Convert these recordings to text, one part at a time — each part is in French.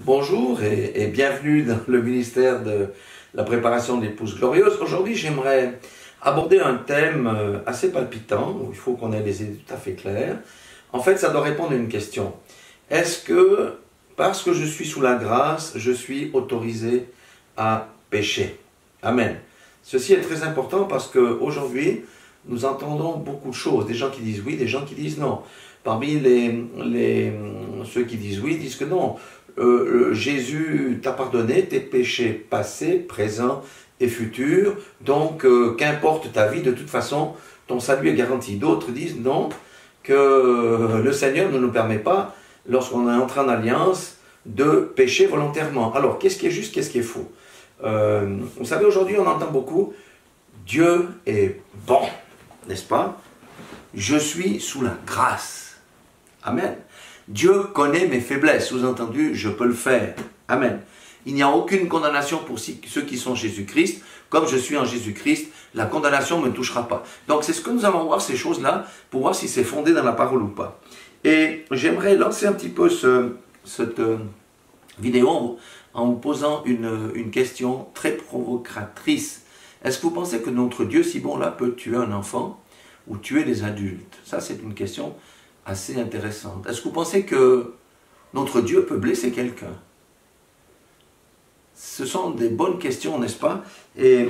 Bonjour et bienvenue dans le ministère de la préparation de l'épouse glorieuse. Aujourd'hui, j'aimerais aborder un thème assez palpitant, où il faut qu'on ait les idées tout à fait claires. En fait, ça doit répondre à une question. Est-ce que, parce que je suis sous la grâce, je suis autorisé à pécher? Amen. Ceci est très important parce qu'aujourd'hui, nous entendons beaucoup de choses. Des gens qui disent oui, des gens qui disent non. Parmi ceux qui disent oui, disent que non. Jésus t'a pardonné tes péchés passés, présents et futurs, donc qu'importe ta vie, de toute façon, ton salut est garanti. D'autres disent non, que le Seigneur ne nous permet pas, lorsqu'on est entré en alliance, de pécher volontairement. Alors, qu'est-ce qui est juste, qu'est-ce qui est faux? Vous savez, aujourd'hui, on entend beaucoup, Dieu est bon, n'est-ce pas? Je suis sous la grâce. Amen. Dieu connaît mes faiblesses, sous-entendu, je peux le faire. Amen. Il n'y a aucune condamnation pour ceux qui sont en Jésus-Christ. Comme je suis en Jésus-Christ, la condamnation ne me touchera pas. Donc c'est ce que nous allons voir, ces choses-là, pour voir si c'est fondé dans la parole ou pas. Et j'aimerais lancer un petit peu cette vidéo en vous posant une question très provocatrice. Est-ce que vous pensez que notre Dieu si bon là peut tuer un enfant ou tuer des adultes? Ça, c'est une question assez intéressante. Est-ce que vous pensez que notre Dieu peut blesser quelqu'un? Ce sont des bonnes questions, n'est-ce pas? Et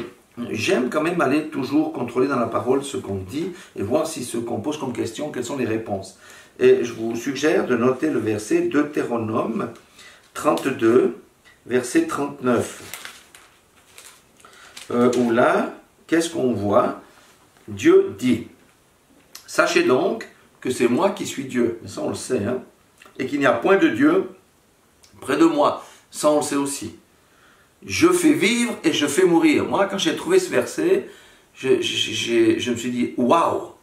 j'aime quand même aller toujours contrôler dans la parole ce qu'on dit et voir si ce qu'on pose comme question, quelles sont les réponses. Et je vous suggère de noter le verset Deutéronome 32, verset 39. Où là, qu'est-ce qu'on voit? Dieu dit, « Sachez donc que c'est moi qui suis Dieu. » Ça, on le sait, hein? Et qu'il n'y a point de Dieu près de moi. Ça, on le sait aussi. Je fais vivre et je fais mourir. Moi, quand j'ai trouvé ce verset, je me suis dit, waouh!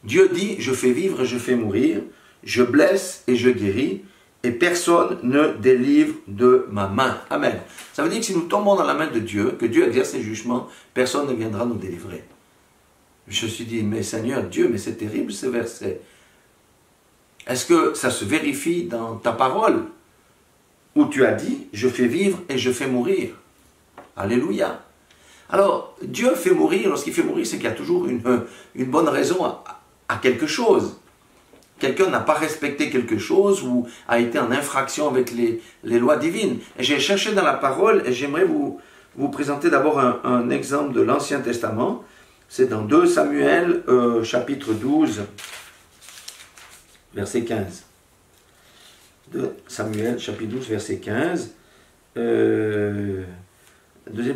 Dieu dit, je fais vivre et je fais mourir, je blesse et je guéris, et personne ne délivre de ma main. Amen. Ça veut dire que si nous tombons dans la main de Dieu, que Dieu exerce ses jugements, personne ne viendra nous délivrer. Je me suis dit, mais Seigneur Dieu, mais c'est terrible ce verset. Est-ce que ça se vérifie dans ta parole? Où tu as dit, je fais vivre et je fais mourir. Alléluia. Alors, Dieu fait mourir, lorsqu'il fait mourir, c'est qu'il y a toujours une bonne raison à quelque chose. Quelqu'un n'a pas respecté quelque chose ou a été en infraction avec les lois divines. Et j'ai cherché dans la parole et j'aimerais vous présenter d'abord un exemple de l'Ancien Testament. C'est dans 2 Samuel, chapitre 12, verset 15. 2 Samuel, chapitre 12, verset 15. Deuxième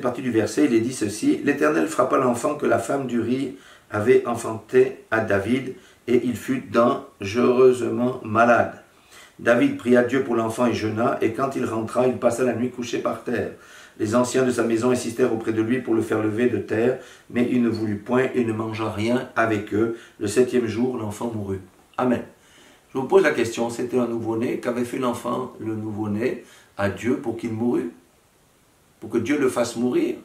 partie du verset, il est dit ceci. « L'Éternel frappa l'enfant que la femme d'Uri avait enfanté à David, et il fut dangereusement malade. David pria Dieu pour l'enfant et jeûna, et quand il rentra, il passa la nuit couché par terre. Les anciens de sa maison insistèrent auprès de lui pour le faire lever de terre, mais il ne voulut point et ne mangea rien avec eux. Le 7e jour, l'enfant mourut. » Amen. Je vous pose la question, c'était un nouveau-né, qu'avait fait l'enfant, le nouveau-né, à Dieu pour qu'il mourût? Pour que Dieu le fasse mourir?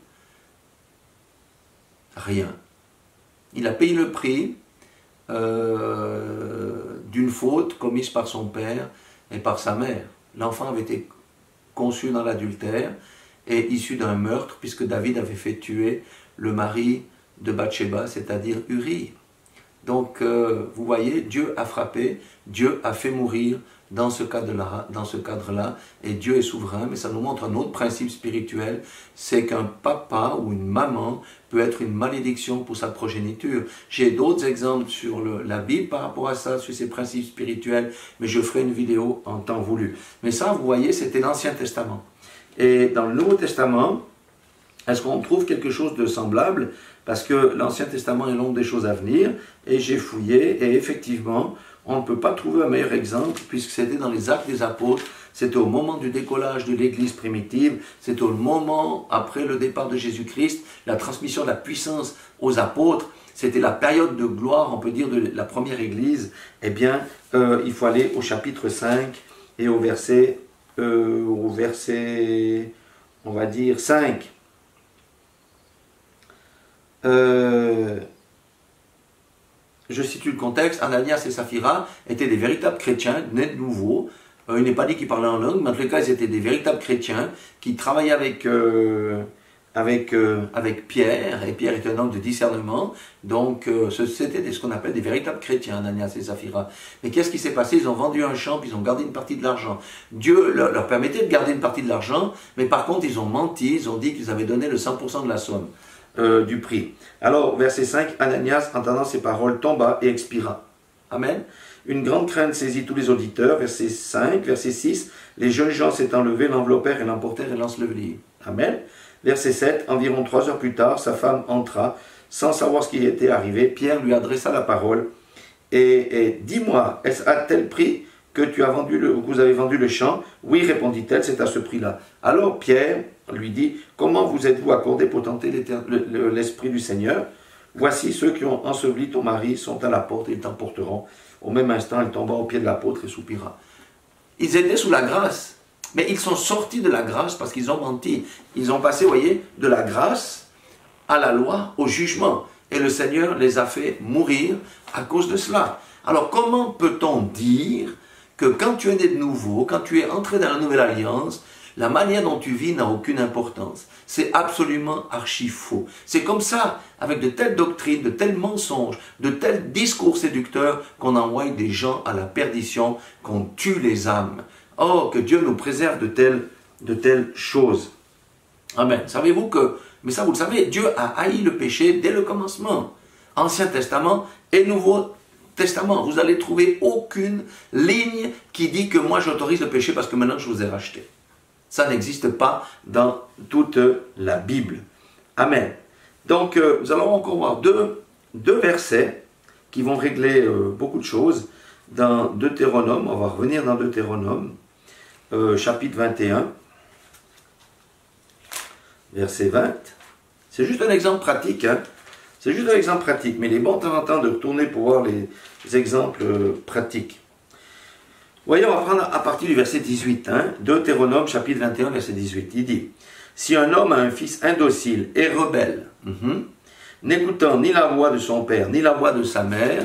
Rien. Il a payé le prix d'une faute commise par son père et par sa mère. L'enfant avait été conçu dans l'adultère et issu d'un meurtre, puisque David avait fait tuer le mari de Bathsheba, c'est-à-dire Uri. Donc, vous voyez, Dieu a frappé, Dieu a fait mourir dans ce cadre-là, et Dieu est souverain, mais ça nous montre un autre principe spirituel, c'est qu'un papa ou une maman peut être une malédiction pour sa progéniture. J'ai d'autres exemples sur la Bible par rapport à ça, sur ces principes spirituels, mais je ferai une vidéo en temps voulu. Mais ça, vous voyez, c'était l'Ancien Testament. Et dans le Nouveau Testament, est-ce qu'on trouve quelque chose de semblable? Parce que l'Ancien Testament est l'ombre des choses à venir, et j'ai fouillé, et effectivement, on ne peut pas trouver un meilleur exemple, puisque c'était dans les Actes des Apôtres, c'était au moment du décollage de l'Église primitive, c'était au moment après le départ de Jésus-Christ, la transmission de la puissance aux apôtres, c'était la période de gloire, on peut dire, de la première Église. Eh bien, il faut aller au chapitre 5 et au verset, on va dire, 5. Je situe le contexte. Ananias et Saphira étaient des véritables chrétiens, nés de nouveau, Il n'est pas dit qu'ils parlaient en langue, mais en tout cas, ils étaient des véritables chrétiens qui travaillaient avec Pierre, et Pierre est un homme de discernement, donc c'était ce qu'on appelle des véritables chrétiens, Ananias et Saphira. Mais qu'est-ce qui s'est passé? Ils ont vendu un champ, puis ils ont gardé une partie de l'argent. Dieu leur permettait de garder une partie de l'argent, mais par contre, ils ont menti, ils ont dit qu'ils avaient donné le 100% de la somme du prix. Alors, verset 5, Ananias, entendant ces paroles, tomba et expira. Amen. Une grande crainte saisit tous les auditeurs. Verset 5, verset 6, les jeunes gens s'étant levés, l'enveloppèrent et l'emportèrent et l'ensevelirent. Amen. Verset 7, environ 3 heures plus tard, sa femme entra, sans savoir ce qui était arrivé. Pierre lui adressa la parole et dis-moi, est-ce à tel prix que vous avez vendu le champ? Oui, répondit-elle, c'est à ce prix-là. Alors Pierre lui dit, comment vous êtes-vous accordé pour tenter l'esprit du Seigneur? Voici ceux qui ont enseveli ton mari sont à la porte et ils t'emporteront. Au même instant, elle tomba au pied de l'apôtre et soupira. Ils étaient sous la grâce, mais ils sont sortis de la grâce parce qu'ils ont menti. Ils ont passé, vous voyez, de la grâce à la loi, au jugement. Et le Seigneur les a fait mourir à cause de cela. Alors comment peut-on dire que quand tu es né de nouveau, quand tu es entré dans la nouvelle alliance, la manière dont tu vis n'a aucune importance? C'est absolument archi faux. C'est comme ça, avec de telles doctrines, de tels mensonges, de tels discours séducteurs, qu'on envoie des gens à la perdition, qu'on tue les âmes. Oh, que Dieu nous préserve de telles choses. Amen. Savez-vous que, mais ça vous le savez, Dieu a haï le péché dès le commencement. Ancien Testament et Nouveau Testament. Vous allez trouver aucune ligne qui dit que moi j'autorise le péché parce que maintenant je vous ai racheté. Ça n'existe pas dans toute la Bible. Amen. Donc, nous allons encore voir deux versets qui vont régler beaucoup de choses. Dans Deutéronome, on va revenir dans Deutéronome, chapitre 21, verset 20. C'est juste un exemple pratique, hein. C'est juste un exemple pratique, mais il est bon de temps en temps de retourner pour voir les exemples pratiques. Voyons, on va prendre à partir du verset 18, hein, Deutéronome chapitre 21, verset 18. Il dit, si un homme a un fils indocile et rebelle, n'écoutant ni la voix de son père, ni la voix de sa mère,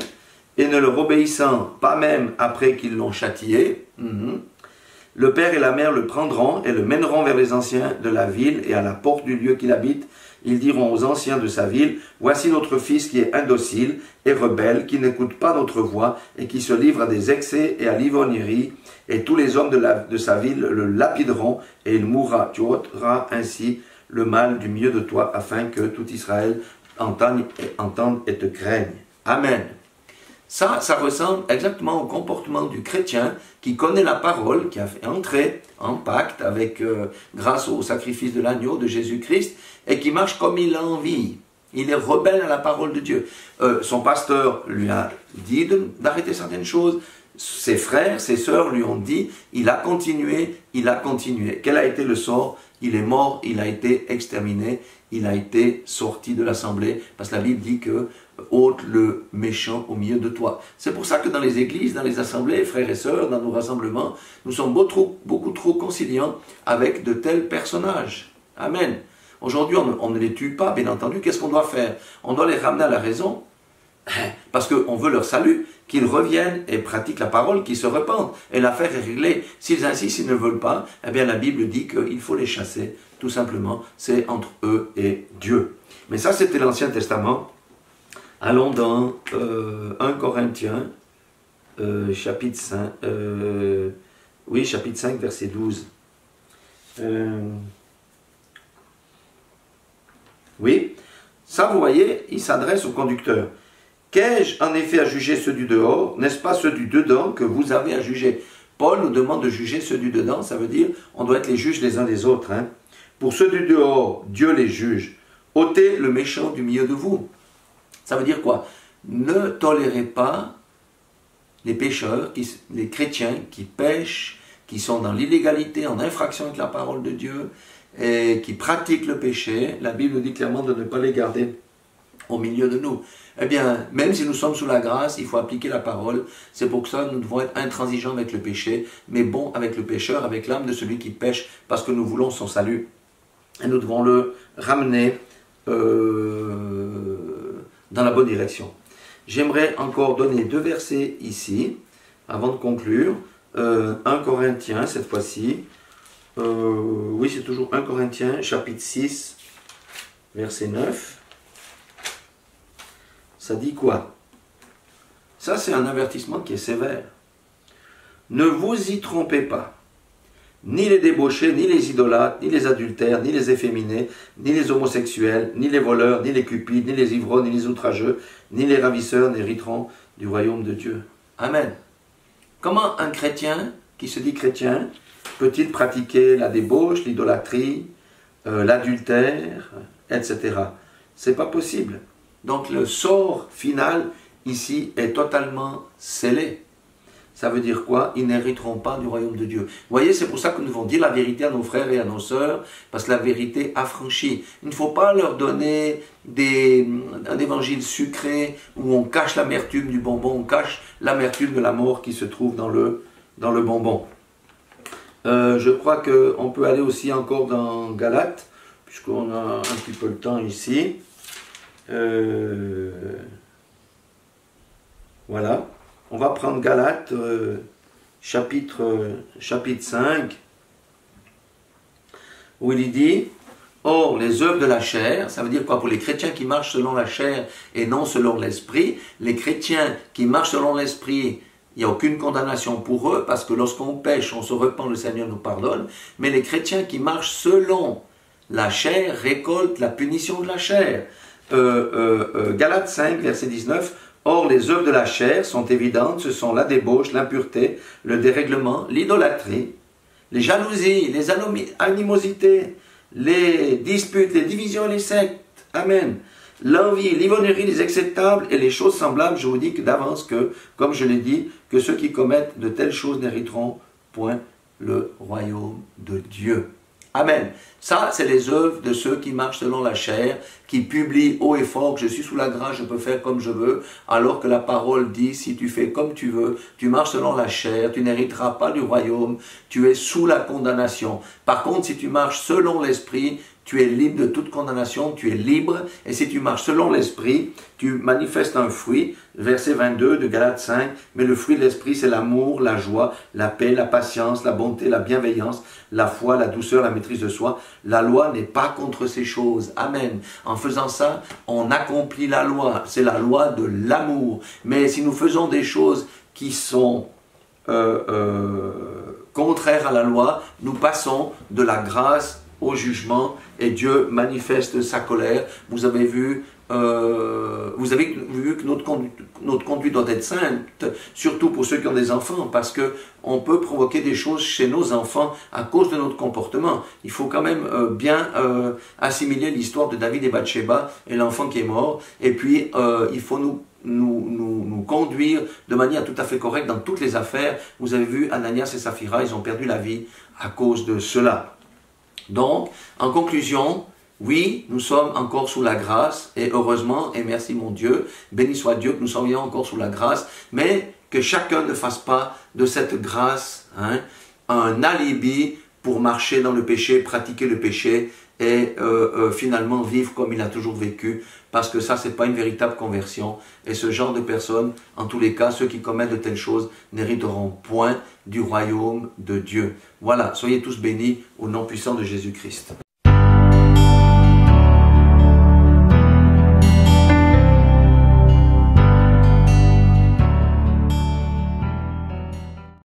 et ne leur obéissant pas même après qu'ils l'ont châtié, le père et la mère le prendront et le mèneront vers les anciens de la ville et à la porte du lieu qu'il habite. Ils diront aux anciens de sa ville, voici notre fils qui est indocile et rebelle, qui n'écoute pas notre voix et qui se livre à des excès et à l'ivrognerie. Et tous les hommes de sa ville le lapideront et il mourra. Tu ôteras ainsi le mal du milieu de toi afin que tout Israël entende et te craigne. Amen. Ça ressemble exactement au comportement du chrétien qui connaît la parole, qui a fait entrer en pacte avec, grâce au sacrifice de l'agneau de Jésus-Christ, et qui marche comme il a envie. Il est rebelle à la parole de Dieu. Son pasteur lui a dit d'arrêter certaines choses. Ses frères, ses sœurs lui ont dit, il a continué. Quel a été le sort? Il est mort, il a été exterminé, il a été sorti de l'assemblée, parce que la Bible dit que ôte le méchant au milieu de toi. C'est pour ça que dans les églises, dans les assemblées, frères et sœurs, dans nos rassemblements, nous sommes beaucoup trop conciliants avec de tels personnages. Amen. Aujourd'hui, on ne les tue pas, bien entendu. Qu'est-ce qu'on doit faire? On doit les ramener à la raison, parce qu'on veut leur salut, qu'ils reviennent et pratiquent la parole, qu'ils se repentent. Et l'affaire est réglée. S'ils insistent, ils ne veulent pas, eh bien la Bible dit qu'il faut les chasser, tout simplement. C'est entre eux et Dieu. Mais ça, c'était l'Ancien Testament. Allons dans 1 Corinthiens, chapitre 5, chapitre 5, verset 12. Oui, ça vous voyez, il s'adresse au conducteur. Qu'ai-je en effet à juger ceux du dehors? N'est-ce pas ceux du dedans que vous avez à juger? Paul nous demande de juger ceux du dedans, ça veut dire on doit être les juges les uns des autres. Hein. Pour ceux du dehors, Dieu les juge. Ôtez le méchant du milieu de vous. Ça veut dire quoi? Ne tolérez pas les pécheurs, les chrétiens qui pêchent, qui sont dans l'illégalité, en infraction avec la parole de Dieu, et qui pratiquent le péché. La Bible nous dit clairement de ne pas les garder au milieu de nous. Eh bien, même si nous sommes sous la grâce, il faut appliquer la parole. C'est pour ça que nous devons être intransigeants avec le péché, mais bons avec le pécheur, avec l'âme de celui qui pêche, parce que nous voulons son salut. Et nous devons le ramener dans la bonne direction. J'aimerais encore donner 2 versets ici, avant de conclure. 1 Corinthiens cette fois-ci. Oui, c'est toujours 1 Corinthiens, chapitre 6, verset 9. Ça dit quoi? Ça, c'est un avertissement qui est sévère. Ne vous y trompez pas. Ni les débauchés, ni les idolâtres, ni les adultères, ni les efféminés, ni les homosexuels, ni les voleurs, ni les cupides, ni les ivrognes, ni les outrageux, ni les ravisseurs n'hériteront du royaume de Dieu. Amen. Comment un chrétien qui se dit chrétien peut-il pratiquer la débauche, l'idolâtrie, l'adultère, etc. C'est pas possible. Donc le sort final ici est totalement scellé. Ça veut dire quoi? Ils n'hériteront pas du royaume de Dieu. Vous voyez, c'est pour ça que nous devons dire la vérité à nos frères et à nos sœurs, parce que la vérité affranchit. Il ne faut pas leur donner un évangile sucré où on cache l'amertume du bonbon, on cache l'amertume de la mort qui se trouve dans le bonbon. Je crois qu'on peut aller aussi encore dans Galates, puisqu'on a un petit peu le temps ici. Voilà. On va prendre Galates, chapitre 5, où il dit « Or, les œuvres de la chair », ça veut dire quoi? Pour les chrétiens qui marchent selon la chair et non selon l'esprit, les chrétiens qui marchent selon l'esprit, il n'y a aucune condamnation pour eux, parce que lorsqu'on pêche, on se repent, le Seigneur nous pardonne, mais les chrétiens qui marchent selon la chair récoltent la punition de la chair. Galates 5, verset 19, « Or, les œuvres de la chair sont évidentes, ce sont la débauche, l'impureté, le dérèglement, l'idolâtrie, les jalousies, les animosités, les disputes, les divisions et les sectes. Amen. L'envie, l'ivrognerie, les acceptables et les choses semblables, je vous dis que d'avance que, comme je l'ai dit, que ceux qui commettent de telles choses n'hériteront point le royaume de Dieu. » Amen. Ça, c'est les œuvres de ceux qui marchent selon la chair, qui publient haut et fort que je suis sous la grâce, je peux faire comme je veux, alors que la parole dit, si tu fais comme tu veux, tu marches selon la chair, tu n'hériteras pas du royaume, tu es sous la condamnation. Par contre, si tu marches selon l'esprit, tu es libre de toute condamnation, tu es libre, et si tu marches selon l'esprit, tu manifestes un fruit, verset 22 de Galates 5, mais le fruit de l'esprit, c'est l'amour, la joie, la paix, la patience, la bonté, la bienveillance, la foi, la douceur, la maîtrise de soi. La loi n'est pas contre ces choses. Amen. En faisant ça, on accomplit la loi. C'est la loi de l'amour. Mais si nous faisons des choses qui sont contraires à la loi, nous passons de la grâce au jugement et Dieu manifeste sa colère. Vous avez vu que notre conduite doit être sainte, surtout pour ceux qui ont des enfants, parce que on peut provoquer des choses chez nos enfants à cause de notre comportement. Il faut quand même bien assimiler l'histoire de David et Bathsheba et l'enfant qui est mort, et puis il faut nous conduire de manière tout à fait correcte dans toutes les affaires. Vous avez vu Ananias et Saphira, ils ont perdu la vie à cause de cela. Donc, en conclusion, oui, nous sommes encore sous la grâce, et heureusement, et merci mon Dieu, béni soit Dieu que nous soyons encore sous la grâce, mais que chacun ne fasse pas de cette grâce un alibi pour marcher dans le péché, pratiquer le péché, et finalement vivre comme il a toujours vécu, parce que ça, c'est pas une véritable conversion, et ce genre de personnes, en tous les cas, ceux qui commettent de telles choses, n'hériteront point du royaume de Dieu. Voilà, soyez tous bénis au nom puissant de Jésus-Christ.